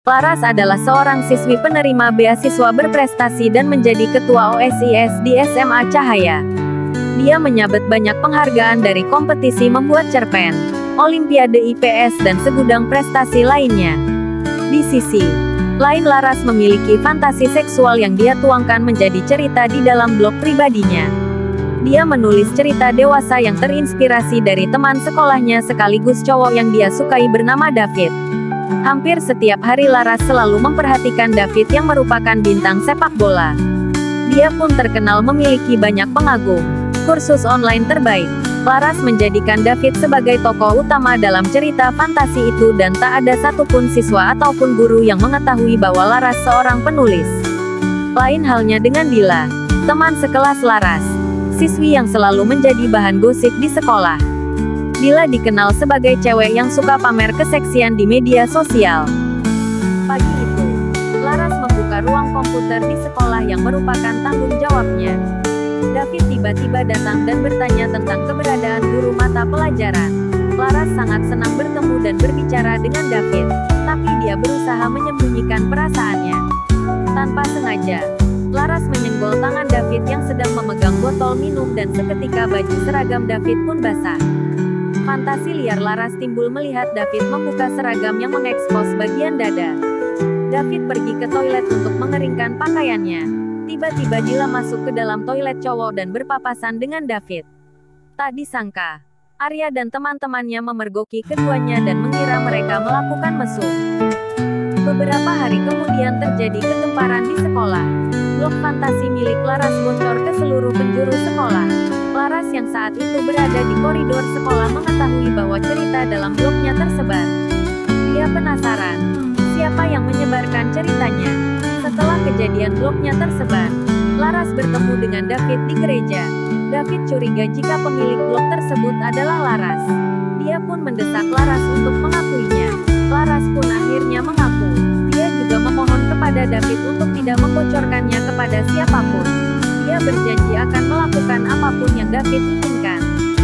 Laras adalah seorang siswi penerima beasiswa berprestasi dan menjadi ketua OSIS di SMA Cahaya. Dia menyabet banyak penghargaan dari kompetisi membuat cerpen, Olimpiade IPS dan segudang prestasi lainnya. Di sisi lain, Laras memiliki fantasi seksual yang dia tuangkan menjadi cerita di dalam blog pribadinya. Dia menulis cerita dewasa yang terinspirasi dari teman sekolahnya sekaligus cowok yang dia sukai bernama David. Hampir setiap hari Laras selalu memperhatikan David yang merupakan bintang sepak bola. Dia pun terkenal memiliki banyak pengagum. Kursus online terbaik. Laras menjadikan David sebagai tokoh utama dalam cerita fantasi itu dan tak ada satupun siswa ataupun guru yang mengetahui bahwa Laras seorang penulis. Lain halnya dengan Dila, teman sekelas Laras, siswi yang selalu menjadi bahan gosip di sekolah. Dila dikenal sebagai cewek yang suka pamer keseksian di media sosial. Pagi itu, Laras membuka ruang komputer di sekolah yang merupakan tanggung jawabnya. David tiba-tiba datang dan bertanya tentang keberadaan guru mata pelajaran. Laras sangat senang bertemu dan berbicara dengan David, tapi dia berusaha menyembunyikan perasaannya. Tanpa sengaja, Laras menyenggol tangan David yang sedang memegang botol minum dan seketika baju seragam David pun basah. Fantasi liar Laras timbul melihat David membuka seragam yang mengekspos bagian dada. David pergi ke toilet untuk mengeringkan pakaiannya. Tiba-tiba Dila masuk ke dalam toilet cowok dan berpapasan dengan David. Tak disangka, Arya dan teman-temannya memergoki keduanya dan mengira mereka melakukan mesum. Beberapa hari kemudian terjadi kegemparan di sekolah. Blog fantasi milik Laras bocor ke seluruh penjuru sekolah. Laras yang saat itu berada di koridor sekolah mengetahui bahwa cerita dalam blognya tersebar. Dia penasaran, siapa yang menyebarkan ceritanya. Setelah kejadian blognya tersebar, Laras bertemu dengan David di gereja. David curiga jika pemilik blog tersebut adalah Laras. Dia pun mendesak Laras untuk mengakuinya. Laras pun akhirnya mengaku. Dia juga memohon kepada David untuk tidak membocorkannya kepada siapapun. Dia berjanji akan melakukan apapun yang David inginkan.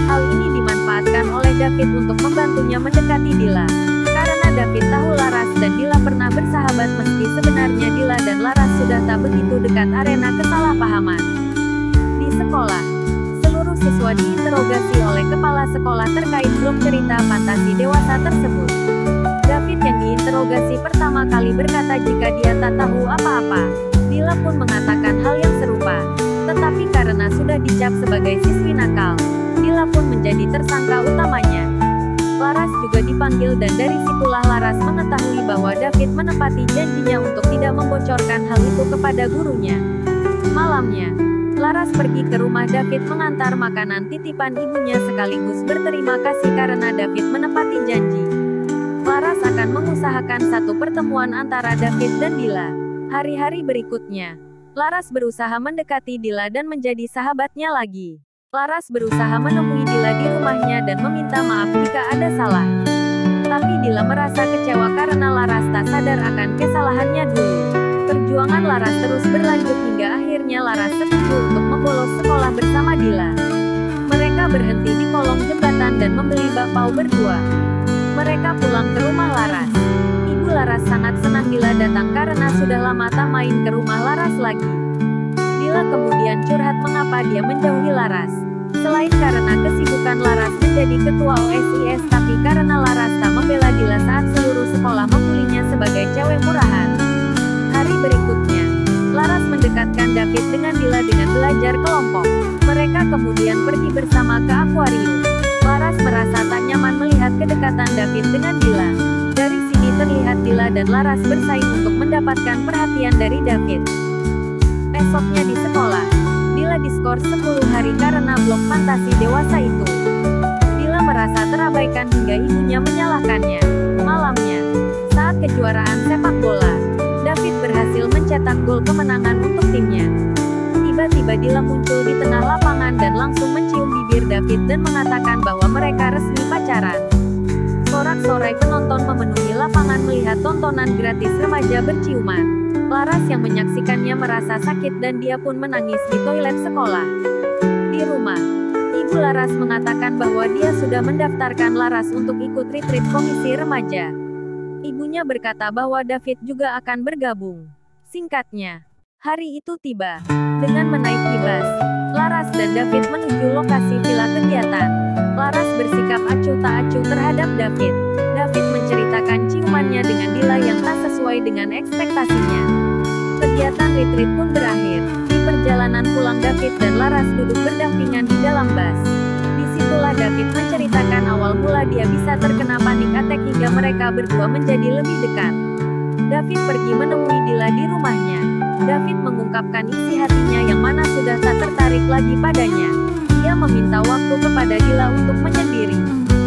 Hal ini dimanfaatkan oleh David untuk membantunya mendekati Dila. Karena David tahu Laras dan Dila pernah bersahabat meski sebenarnya Dila dan Laras sudah tak begitu dekat. Arena kesalahpahaman. Di sekolah, seluruh siswa diinterogasi oleh kepala sekolah terkait blog cerita fantasi dewasa tersebut. David yang diinterogasi pertama kali berkata jika dia tak tahu apa-apa. Dila pun mengatakan hal yang serupa. Tetapi karena sudah dicap sebagai siswi nakal, Dila pun menjadi tersangka utamanya. Laras juga dipanggil dan dari situlah Laras mengetahui bahwa David menepati janjinya untuk tidak membocorkan hal itu kepada gurunya. Malamnya, Laras pergi ke rumah David mengantar makanan titipan ibunya sekaligus berterima kasih karena David menepati janji. Laras akan mengusahakan satu pertemuan antara David dan Dila. Hari-hari berikutnya, Laras berusaha mendekati Dila dan menjadi sahabatnya lagi. Laras berusaha menemui Dila di rumahnya dan meminta maaf jika ada salah. Tapi Dila merasa kecewa karena Laras tak sadar akan kesalahannya dulu. Perjuangan Laras terus berlanjut hingga akhirnya Laras setuju untuk membolos sekolah bersama Dila. Mereka berhenti di kolong jembatan dan membeli bakpao berdua. Mereka pulang ke rumah Laras. Ibu Laras sangat senang Dila datang karena sudah lama tak main ke rumah Laras lagi. Dila kemudian curhat mengapa dia menjauhi Laras. Selain karena kesibukan Laras menjadi ketua OSIS, tapi karena Laras tak membela Dila saat seluruh sekolah membulinya sebagai cewek murahan. Hari berikutnya, Laras mendekatkan David dengan Dila dengan belajar kelompok. Mereka kemudian pergi bersama ke akuarium. Laras merasa tak nyaman melihat kedekatan David dengan Dila. Dari sini terlihat Dila dan Laras bersaing untuk mendapatkan perhatian dari David. Esoknya di sekolah, Dila diskor 10 hari karena blog fantasi dewasa itu. Dila merasa terabaikan hingga ibunya menyalahkannya. Malamnya, saat kejuaraan sepak bola, David berhasil mencetak gol kemenangan untuk timnya. Tiba-tiba Dila muncul di tengah lapangan dan langsung mencium bibir David dan mengatakan bahwa mereka resmi pacaran. Sorak-sorai penonton memenuhi lapangan melihat tontonan gratis remaja berciuman. Laras yang menyaksikannya merasa sakit dan dia pun menangis di toilet sekolah. Di rumah, Ibu Laras mengatakan bahwa dia sudah mendaftarkan Laras untuk ikut retreat komisi remaja. Ibunya berkata bahwa David juga akan bergabung. Singkatnya, hari itu tiba. Dengan menaiki bus, Laras dan David menuju lokasi villa kegiatan. Laras bersikap acuh tak acuh terhadap David. David menceritakan ciumannya dengan Dila yang tak sesuai dengan ekspektasinya. Kegiatan retreat pun berakhir. Di perjalanan pulang, David dan Laras duduk berdampingan di dalam bus. Disitulah David menceritakan awal mula dia bisa terkena panik attack hingga mereka berdua menjadi lebih dekat. David pergi menemui Dila di rumahnya. David mengungkapkan isi hatinya yang mana sudah tak tertarik lagi padanya. Dia meminta waktu kepada Dila untuk menyendiri.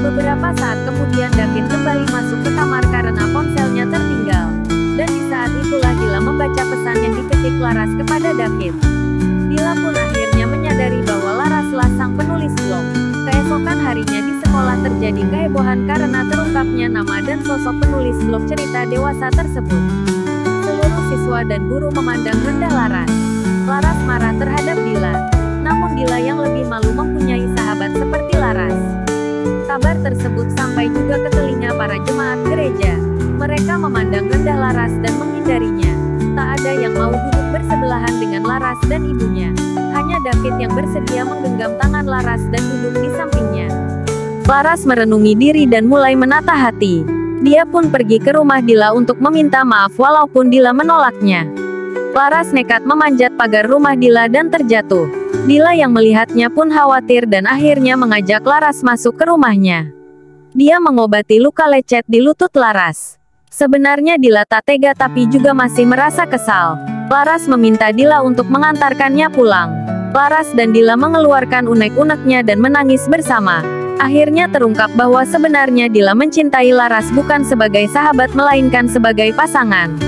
Beberapa saat kemudian David kembali masuk ke kamar karena ponselnya tertinggal. Dan di saat itulah Dila membaca pesan yang diketik Laras kepada David. Dila pun akhirnya menyadari bahwa Laraslah sang penulis blog. Keesokan harinya di sekolah terjadi kehebohan karena terungkapnya nama dan sosok penulis blog cerita dewasa tersebut. Seluruh siswa dan guru memandang rendah Laras. Laras marah terhadap Dila. Namun Dila yang lebih malu mempunyai sahabat seperti Laras. Kabar tersebut sampai juga ke telinga para jemaat gereja. Mereka memandang rendah Laras dan menghindarinya. Tak ada yang mau duduk bersebelahan dengan Laras dan ibunya. Hanya David yang bersedia menggenggam tangan Laras dan duduk di sampingnya. Laras merenungi diri dan mulai menata hati. Dia pun pergi ke rumah Dila untuk meminta maaf walaupun Dila menolaknya. Laras nekat memanjat pagar rumah Dila dan terjatuh. Dila yang melihatnya pun khawatir dan akhirnya mengajak Laras masuk ke rumahnya. Dia mengobati luka lecet di lutut Laras. Sebenarnya Dila tak tega tapi juga masih merasa kesal. Laras meminta Dila untuk mengantarkannya pulang. Laras dan Dila mengeluarkan unek-uneknya dan menangis bersama. Akhirnya terungkap bahwa sebenarnya Dila mencintai Laras bukan sebagai sahabat melainkan sebagai pasangan.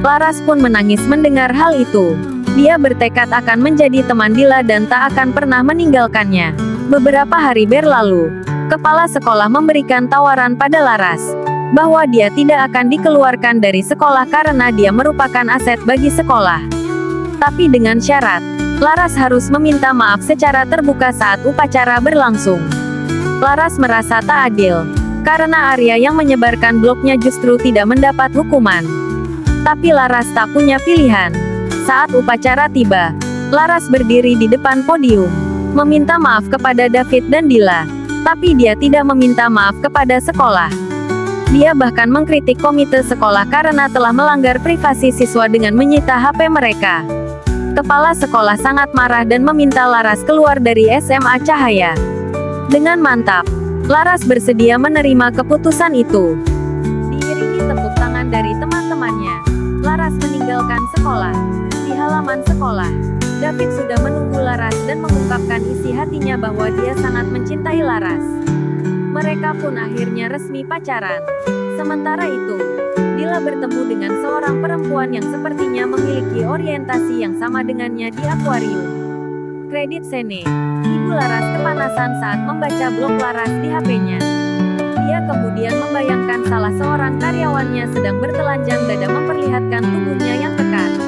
Laras pun menangis mendengar hal itu. Dia bertekad akan menjadi teman Dila dan tak akan pernah meninggalkannya. Beberapa hari berlalu. Kepala sekolah memberikan tawaran pada Laras bahwa dia tidak akan dikeluarkan dari sekolah karena dia merupakan aset bagi sekolah. Tapi dengan syarat, Laras harus meminta maaf secara terbuka saat upacara berlangsung. Laras merasa tak adil, karena Arya yang menyebarkan blognya justru tidak mendapat hukuman. Tapi Laras tak punya pilihan. Saat upacara tiba, Laras berdiri di depan podium, meminta maaf kepada David dan Dila. Tapi dia tidak meminta maaf kepada sekolah. Dia bahkan mengkritik komite sekolah karena telah melanggar privasi siswa dengan menyita HP mereka. Kepala sekolah sangat marah dan meminta Laras keluar dari SMA Cahaya. Dengan mantap, Laras bersedia menerima keputusan itu. Diiringi tepuk tangan dari teman-temannya, Laras meninggalkan sekolah. Di halaman sekolah, David sudah menunggu Laras dan mengungkapkan isi hatinya bahwa dia sangat mencintai Laras. Mereka pun akhirnya resmi pacaran. Sementara itu, Dila bertemu dengan seorang perempuan yang sepertinya memiliki orientasi yang sama dengannya di akuarium. Kredit Sene. Ibu Laras kepanasan saat membaca blog Laras di HP-nya. Dia kemudian membayangkan salah seorang karyawannya sedang bertelanjang dada memperlihatkan tubuhnya yang kekar.